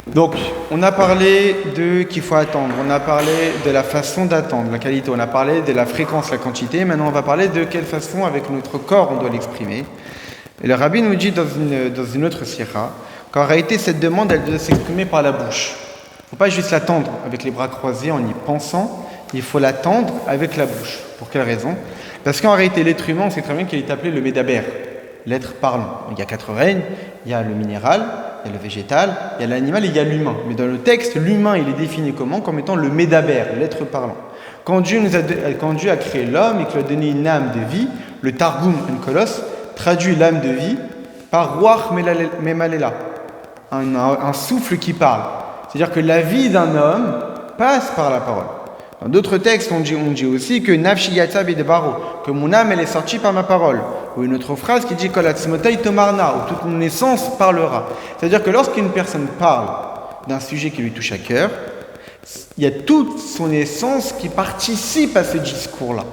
Donc, on a parlé de qu'il faut attendre, on a parlé de la façon d'attendre, la qualité, on a parlé de la fréquence, la quantité. Maintenant, on va parler de quelle façon, avec notre corps, on doit l'exprimer. Et le rabbi nous dit dans une autre sira qu'en réalité, cette demande, elle doit s'exprimer par la bouche. Il ne faut pas juste l'attendre avec les bras croisés en y pensant, il faut l'attendre avec la bouche. Pour quelle raison? Parce qu'en réalité, l'être humain, on sait très bien qu'il est appelé le médaber, l'être parlant. Il y a 4 règnes, il y a le minéral, il y a le végétal, il y a l'animal et il y a l'humain. Mais dans le texte, l'humain, il est défini comment? Comme étant le médaber, l'être parlant. Quand Dieu a créé l'homme et qu'il a donné une âme de vie, le Targum Onkelos traduit l'âme de vie par Ruach Memalela, un souffle qui parle. C'est-à-dire que la vie d'un homme passe par la parole. Dans d'autres textes, on dit aussi que Nafshi Yatsa Bidebaro, que mon âme elle est sortie par ma parole. Ou une autre phrase qui dit Kol Atzmotei Tomarna, où toute mon essence parlera. C'est-à-dire que lorsqu'une personne parle d'un sujet qui lui touche à cœur, il y a toute son essence qui participe à ce discours-là.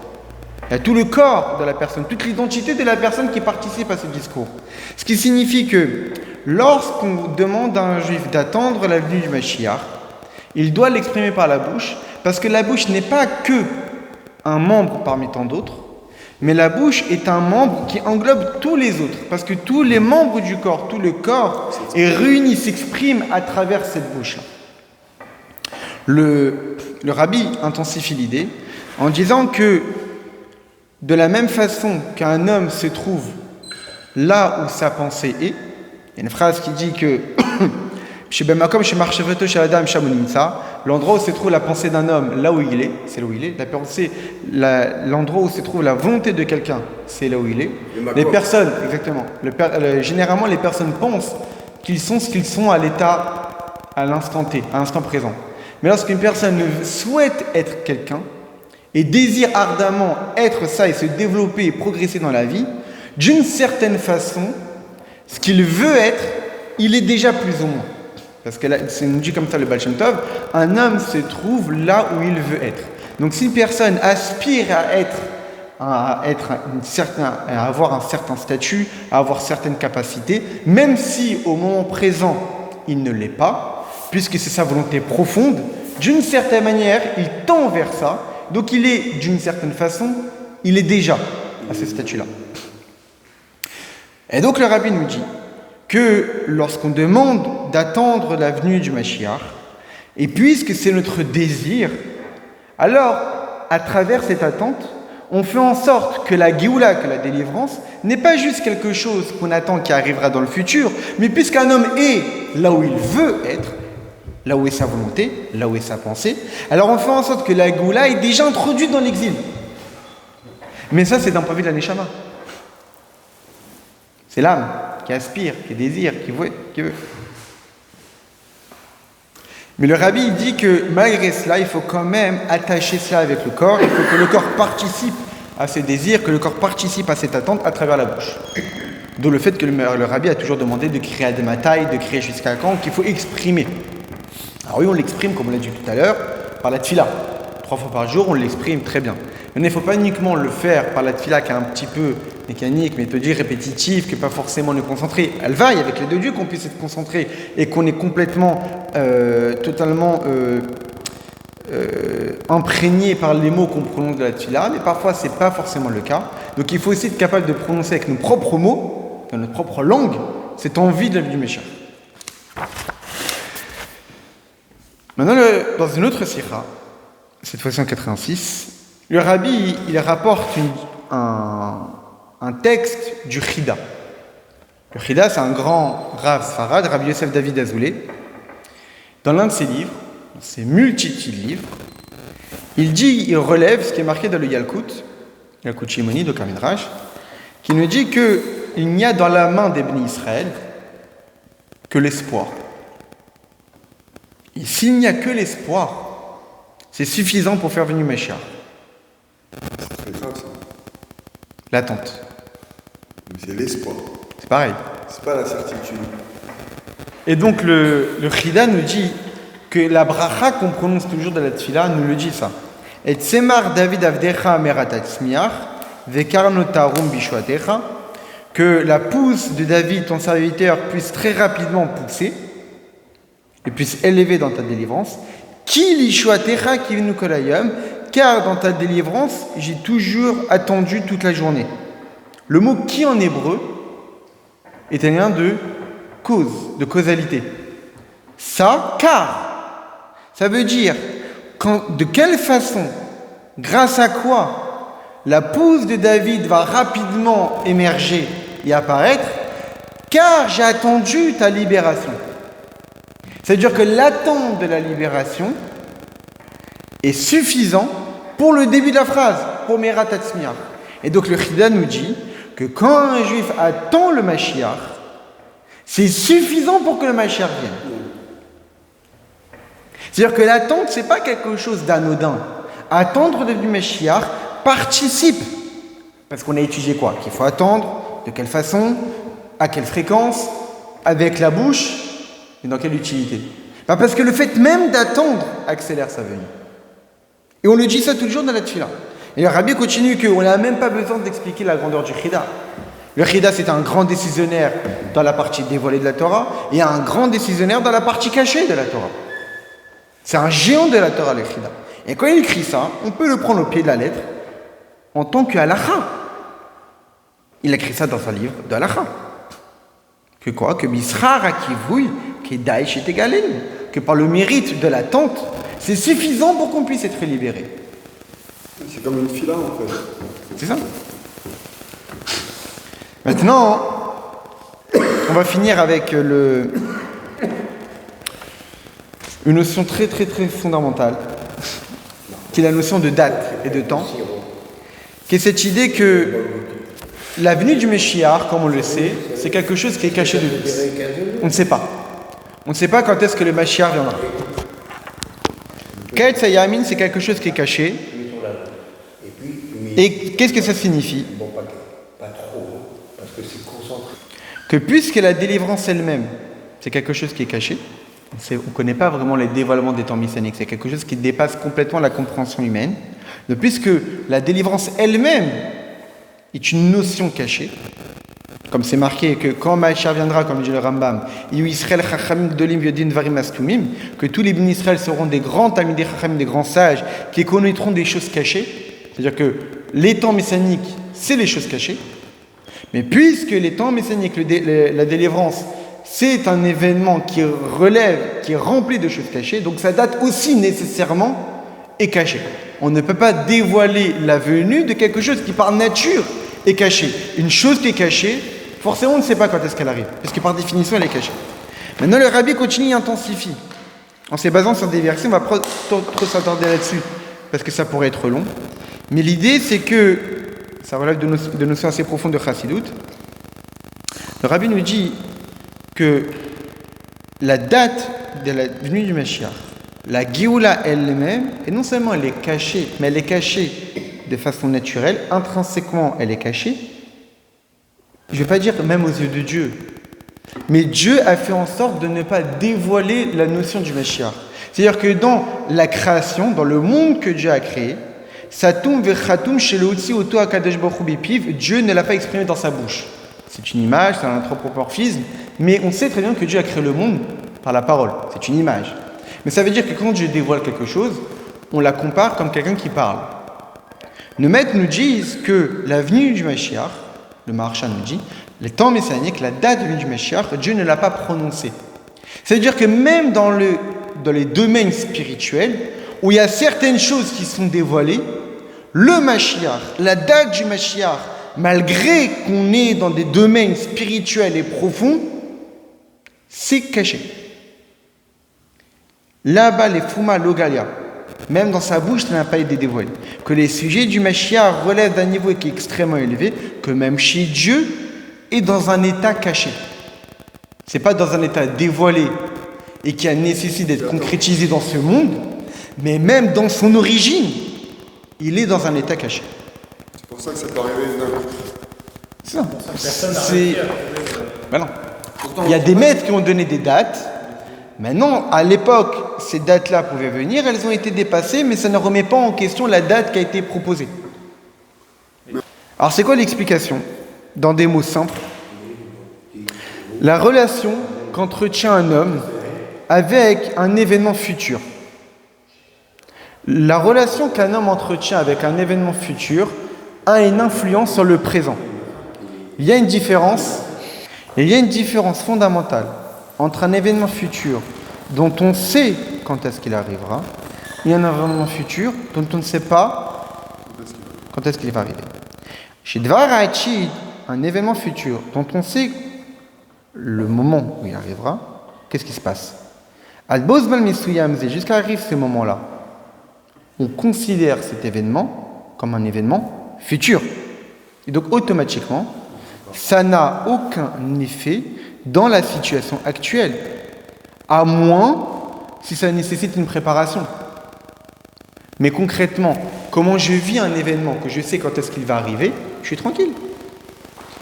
Il y a tout le corps de la personne, toute l'identité de la personne qui participe à ce discours. Ce qui signifie que lorsqu'on demande à un juif d'attendre la venue du Mashiach, il doit l'exprimer par la bouche, parce que la bouche n'est pas que un membre parmi tant d'autres, mais la bouche est un membre qui englobe tous les autres, parce que tous les membres du corps, tout le corps est réuni, s'exprime à travers cette bouche-là. Le rabbi intensifie l'idée en disant que de la même façon qu'un homme se trouve là où sa pensée est, il y a une phrase qui dit que l'endroit où se trouve la pensée d'un homme, là où il est, c'est là où il est. L'endroit où se trouve la volonté de quelqu'un, c'est là où il est. Les personnes, exactement. Généralement, les personnes pensent qu'ils sont ce qu'ils sont à l'état, à l'instant T, à l'instant présent. Mais lorsqu'une personne souhaite être quelqu'un et désire ardemment être ça et se développer et progresser dans la vie, d'une certaine façon, ce qu'il veut être, il est déjà plus ou moins. Parce que là, c'est nous dit comme ça le Baal Shem Tov, un homme se trouve là où il veut être. Donc si une personne aspire à avoir un certain statut, à avoir certaines capacités, même si au moment présent il ne l'est pas, puisque c'est sa volonté profonde, d'une certaine manière il tend vers ça, donc il est d'une certaine façon, il est déjà à ce statut-là. Et donc le rabbi nous dit que lorsqu'on demande d'attendre la venue du Mashiach, et puisque c'est notre désir, alors, à travers cette attente, on fait en sorte que la Géoula, que la délivrance, n'est pas juste quelque chose qu'on attend qui arrivera dans le futur, mais puisqu'un homme est là où il veut être, là où est sa volonté, là où est sa pensée, alors on fait en sorte que la Géoula est déjà introduite dans l'exil. Mais ça, c'est d'un point de vue de la Neshama. C'est l'âme qui aspire, qui désire, qui veut. Mais le rabbi il dit que malgré cela, il faut quand même attacher cela avec le corps. Il faut que le corps participe à ce désir, que le corps participe à cette attente à travers la bouche. D'où le fait que le rabbi a toujours demandé de crier à des matailles, de crier jusqu'à quand, qu'il faut exprimer. Alors oui, on l'exprime, comme on l'a dit tout à l'heure, par la tfila. 3 fois par jour, on l'exprime très bien. Mais il ne faut pas uniquement le faire par la tfila qui est un petit peu mécanique, méthodique, répétitive, qui n'est pas forcément nous concentrer. Elle vaille avec les deux dieux qu'on puisse être concentré et qu'on est complètement, totalement imprégné par les mots qu'on prononce de la tfila, mais parfois ce n'est pas forcément le cas. Donc il faut aussi être capable de prononcer avec nos propres mots, dans notre propre langue, cette envie de la vie du Meshiach. Maintenant, dans une autre sira, cette fois-ci en 86, le rabbi il rapporte un texte du Chida. Le Chida, c'est un grand Rav Sfarad, Rabbi Yosef David Azoulay. Dans l'un de ses livres, dans ses multitudes de livres, il relève ce qui est marqué dans le Yalkut Shimoni de Kamidrash, qui nous dit qu'il n'y a dans la main des bénis Israël que l'espoir. Et s'il n'y a que l'espoir, c'est suffisant pour faire venir Mashiach. C'est très grave ça. L'attente. Mais c'est l'espoir. C'est pareil. C'est pas la certitude. Et donc le Chida nous dit que la bracha qu'on prononce toujours de la tfila nous le dit ça. Et tsemar David avdecha meratat smiach vekarnotarum bishwatecha, que la pousse de David, ton serviteur, puisse très rapidement pousser. et puisse élever dans ta délivrance. Ki lishuatecha kivenu kolayom, car dans ta délivrance, j'ai toujours attendu toute la journée. Le mot qui en hébreu est un lien de cause, de causalité. Ça, car, ça veut dire de quelle façon, grâce à quoi, la pousse de David va rapidement émerger et apparaître, car j'ai attendu ta libération. C'est-à-dire que l'attente de la libération est suffisant pour le début de la phrase, pour Merat Hatzmiach. Et donc le Chida nous dit que quand un juif attend le Mashiach, c'est suffisant pour que le Mashiach vienne. C'est-à-dire que l'attente, ce n'est pas quelque chose d'anodin. Attendre du Mashiach participe. Parce qu'on a étudié quoi? Qu'il faut attendre, de quelle façon, à quelle fréquence, avec la bouche, et dans quelle utilité. Parce que le fait même d'attendre accélère sa venue. Et on le dit ça tout le jour dans la tefila. Et le Rabbi continue qu'on n'a même pas besoin d'expliquer la grandeur du Chida. Le Chida, c'est un grand décisionnaire dans la partie dévoilée de la Torah et un grand décisionnaire dans la partie cachée de la Torah. C'est un géant de la Torah, le Chida. Et quand il écrit ça, on peut le prendre au pied de la lettre en tant que halakha. Il a écrit ça dans un livre de halakha. Que quoi? Que Bisrar Akivouy, qui est Daesh est égalé. Que par le mérite de l'attente, c'est suffisant pour qu'on puisse être libéré. C'est comme une fila en fait. C'est ça. Maintenant, on va finir avec une notion très très très fondamentale, qui est la notion de date et de temps, qui est cette idée que la venue du Meshiach, comme on le sait, c'est quelque chose qui est caché de tous. On ne sait pas. On ne sait pas quand est-ce que le Meshiach viendra. Ka'et Sayamin, c'est quelque chose qui est caché. Et qu'est-ce que ça signifie? Que puisque la délivrance elle-même, c'est quelque chose qui est caché, on ne connaît pas vraiment les dévoilements des temps messianiques, c'est quelque chose qui dépasse complètement la compréhension humaine. De puisque la délivrance elle-même est une notion cachée, comme c'est marqué que quand Mashiach viendra, comme dit le Rambam, que tous les bénis Israël seront des grands tamidei chachamim, des grands sages, qui connaîtront des choses cachées. C'est-à-dire que les temps messianiques, c'est les choses cachées. Mais puisque les temps messianiques, la délivrance, c'est un événement qui relève, qui est rempli de choses cachées, donc sa date aussi nécessairement est cachée. On ne peut pas dévoiler la venue de quelque chose qui par nature est caché. Une chose qui est cachée, forcément on ne sait pas quand est-ce qu'elle arrive, puisque par définition elle est cachée. Maintenant le Rabbi continue et intensifie. En se basant sur des versets, on ne va pas trop s'attarder là-dessus, parce que ça pourrait être long. Mais l'idée c'est que, ça relève de notions assez profondes de Chassidut, le Rabbi nous dit que la date de la venue du Mashiach, la Géoula elle-même, et non seulement elle est cachée, mais elle est cachée de façon naturelle, intrinsèquement elle est cachée. Je ne vais pas dire même aux yeux de Dieu, mais Dieu a fait en sorte de ne pas dévoiler la notion du Mashiach. C'est-à-dire que dans la création, dans le monde que Dieu a créé, Satum vechatum sheloutsi oto akadosh baruch hu bipiv, Dieu ne l'a pas exprimé dans sa bouche. C'est une image, c'est un anthropomorphisme, mais on sait très bien que Dieu a créé le monde par la parole. C'est une image. Mais ça veut dire que quand Dieu dévoile quelque chose, on la compare comme quelqu'un qui parle. Nos maîtres nous disent que la venue du Mashiach, le Maharsha nous dit, les temps messianiques, la date de venue du Mashiach, Dieu ne l'a pas prononcée. Ça veut dire que même dans les domaines spirituels, où il y a certaines choses qui sont dévoilées, le Mashiach, la date du Mashiach, malgré qu'on est dans des domaines spirituels et profonds, c'est caché. Là-bas, les Fuma Logalia, même dans sa bouche, ça n'a pas été dévoilé. Que les sujets du Mashiach relèvent d'un niveau qui est extrêmement élevé, que même chez Dieu, est dans un état caché. Ce n'est pas dans un état dévoilé et qui a nécessité d'être concrétisé dans ce monde, mais même dans son origine, il est dans un état caché. C'est pour ça que ça peut arriver d'un coup. C'est ça. Ben non. Il y a des maîtres qui ont donné des dates. Maintenant, à l'époque, ces dates-là pouvaient venir, elles ont été dépassées, mais ça ne remet pas en question la date qui a été proposée. Alors, c'est quoi l'explication? Dans des mots simples, la relation qu'entretient un homme avec un événement futur. La relation qu'un homme entretient avec un événement futur a une influence sur le présent. Il y a une différence fondamentale entre un événement futur dont on sait quand est-ce qu'il arrivera et un événement futur dont on ne sait pas quand est-ce qu'il va arriver. Chez Dvar HaAtid, un événement futur dont on sait le moment où il arrivera, qu'est-ce qui se passe? Al-Bozmal Misuyamze, jusqu'à arrive ce moment-là, on considère cet événement comme un événement futur. Et donc automatiquement, ça n'a aucun effet dans la situation actuelle, à moins si ça nécessite une préparation. Mais concrètement, comment je vis un événement que je sais quand est-ce qu'il va arriver, je suis tranquille.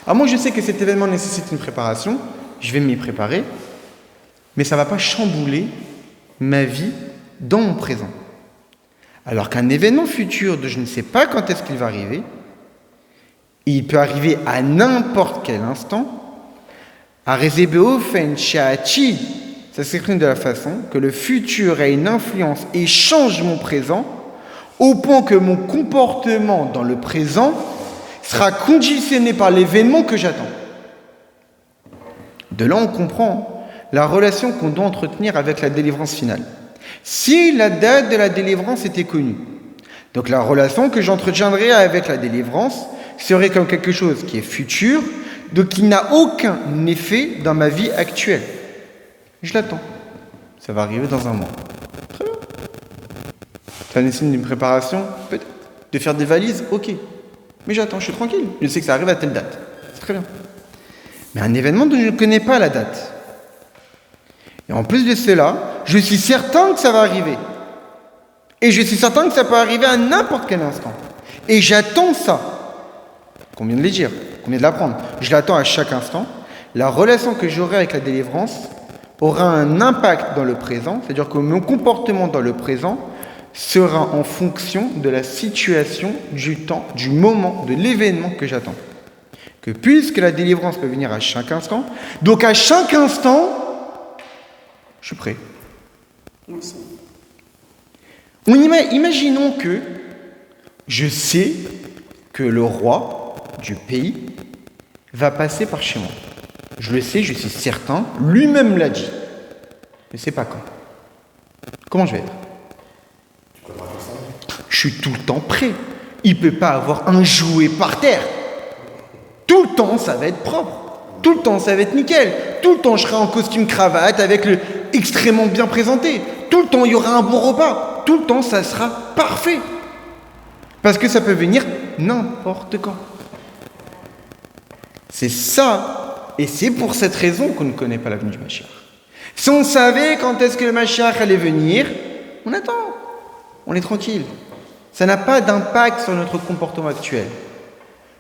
À moins je sais que cet événement nécessite une préparation, je vais m'y préparer, mais ça ne va pas chambouler ma vie dans mon présent. Alors qu'un événement futur dont je ne sais pas quand est-ce qu'il va arriver, il peut arriver à n'importe quel instant, à Beofen Sha'achi, ça s'exprime de la façon que le futur a une influence et change mon présent, au point que mon comportement dans le présent sera conditionné par l'événement que j'attends. De là, on comprend la relation qu'on doit entretenir avec la délivrance finale. Si la date de la délivrance était connue, donc la relation que j'entretiendrai avec la délivrance serait comme quelque chose qui est futur, donc qui n'a aucun effet dans ma vie actuelle. Je l'attends. Ça va arriver dans un mois. Très bien. Ça nécessite une préparation? Peut-être. De faire des valises? Ok. Mais j'attends, je suis tranquille. Je sais que ça arrive à telle date. C'est très bien. Mais un événement dont je ne connais pas la date. Et en plus de cela, je suis certain que ça va arriver. Et je suis certain que ça peut arriver à n'importe quel instant. Et j'attends ça. Qu'on vient de les dire, qu'on vient de l'apprendre. Je l'attends à chaque instant. La relation que j'aurai avec la délivrance aura un impact dans le présent, c'est-à-dire que mon comportement dans le présent sera en fonction de la situation, du temps, du moment, de l'événement que j'attends. Que puisque la délivrance peut venir à chaque instant, donc à chaque instant, je suis prêt. Imaginons que je sais que le roi du pays va passer par chez moi. Je le sais, je suis certain, lui-même l'a dit. Mais c'est pas quand. Comment je vais être? Je suis tout le temps prêt. Il ne peut pas avoir un jouet par terre. Tout le temps, ça va être propre. Tout le temps, ça va être nickel. Tout le temps, je serai en costume cravate avec le extrêmement bien présenté. Tout le temps, il y aura un bon repas. Tout le temps, ça sera parfait. Parce que ça peut venir n'importe quand. C'est ça, et c'est pour cette raison qu'on ne connaît pas l'avenue du Mashiach. Si on savait quand est-ce que le Mashiach allait venir, on attend, on est tranquille. Ça n'a pas d'impact sur notre comportement actuel.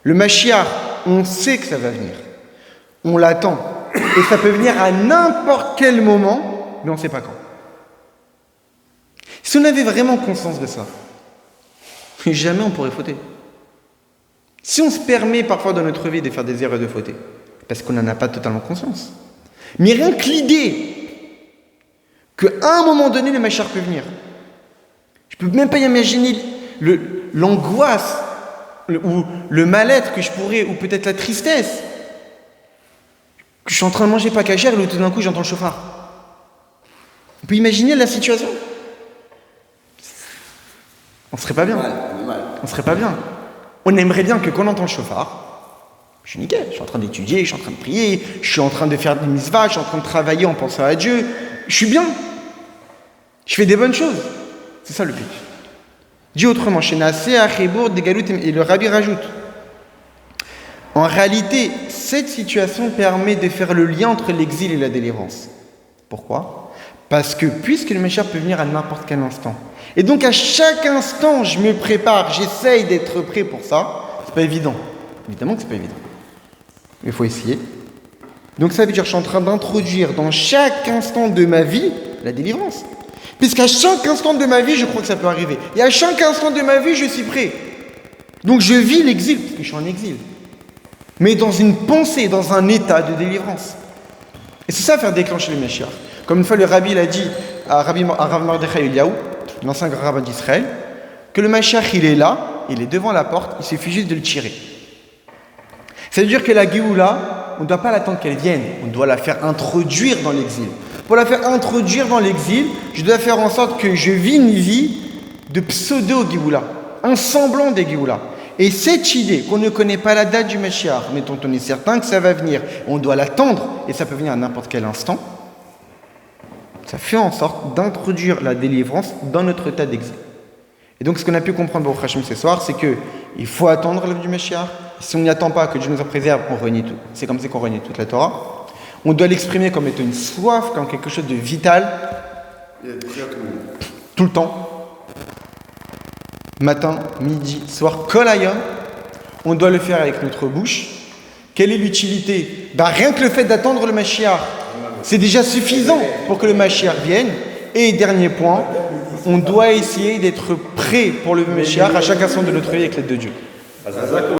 Le Mashiach, on sait que ça va venir. On l'attend. Et ça peut venir à n'importe quel moment, mais on ne sait pas quand. Si on avait vraiment conscience de ça, jamais on pourrait fauter. Si on se permet parfois dans notre vie de faire des erreurs de fauter, parce qu'on n'en a pas totalement conscience. Mais rien que l'idée qu'à un moment donné, le Mashiach peut venir. Je ne peux même pas imaginer l'angoisse ou le mal-être que je pourrais, ou peut-être la tristesse. Que je suis en train de manger pas cachère et tout d'un coup j'entends le chauffard. On peut imaginer la situation. On serait pas bien. On serait pas bien. On aimerait bien que quand on entend le chauffard, je suis nickel, je suis en train d'étudier, je suis en train de prier, je suis en train de faire des mitzvahs, je suis en train de travailler en pensant à Dieu, je suis bien. Je fais des bonnes choses. C'est ça le but. Dit autrement, chez Nassé, Achebour, Degalout, et le Rabbi rajoute. En réalité, cette situation permet de faire le lien entre l'exil et la délivrance. Pourquoi? Parce que puisque le Mashiach peut venir à n'importe quel instant, et donc à chaque instant, je me prépare, j'essaye d'être prêt pour ça, c'est pas évident. Évidemment que c'est pas évident. Mais il faut essayer. Donc ça veut dire que je suis en train d'introduire dans chaque instant de ma vie la délivrance. Puisqu'à chaque instant de ma vie, je crois que ça peut arriver. Et à chaque instant de ma vie, je suis prêt. Donc je vis l'exil, parce que je suis en exil. Mais dans une pensée, dans un état de délivrance. Et c'est ça faire déclencher le Mashiach. Comme une fois le rabbi l'a dit à Rav Mordechai Eliyahu, l'ancien grand rabbin d'Israël, que le Mashiach il est là, il est devant la porte, il suffit juste de le tirer. Ça veut dire que la Géoula, on ne doit pas l'attendre qu'elle vienne, on doit la faire introduire dans l'exil. Pour la faire introduire dans l'exil, je dois faire en sorte que je vis une vie de pseudo-Géoula, un semblant des Géoula. Et cette idée qu'on ne connaît pas la date du Mashiach, mais dont on est certain que ça va venir, on doit l'attendre, et ça peut venir à n'importe quel instant, ça fait en sorte d'introduire la délivrance dans notre état d'exil. Et donc ce qu'on a pu comprendre pour Hachem ce soir, c'est qu'il faut attendre l'œuvre du Mashiach. Si on n'y attend pas, que Dieu nous en préserve, on renie tout. C'est comme ça qu'on renie toute la Torah. On doit l'exprimer comme étant une soif, comme quelque chose de vital. Et être prêt à tout le monde. Tout le temps. Matin, midi, soir, kol hayom. On doit le faire avec notre bouche. Quelle est l'utilité? Rien que le fait d'attendre le Mashiach, c'est déjà suffisant pour que le Mashiach vienne. Et dernier point, on doit essayer d'être prêt pour le Mashiach à chaque instant de notre vie avec l'aide de Dieu.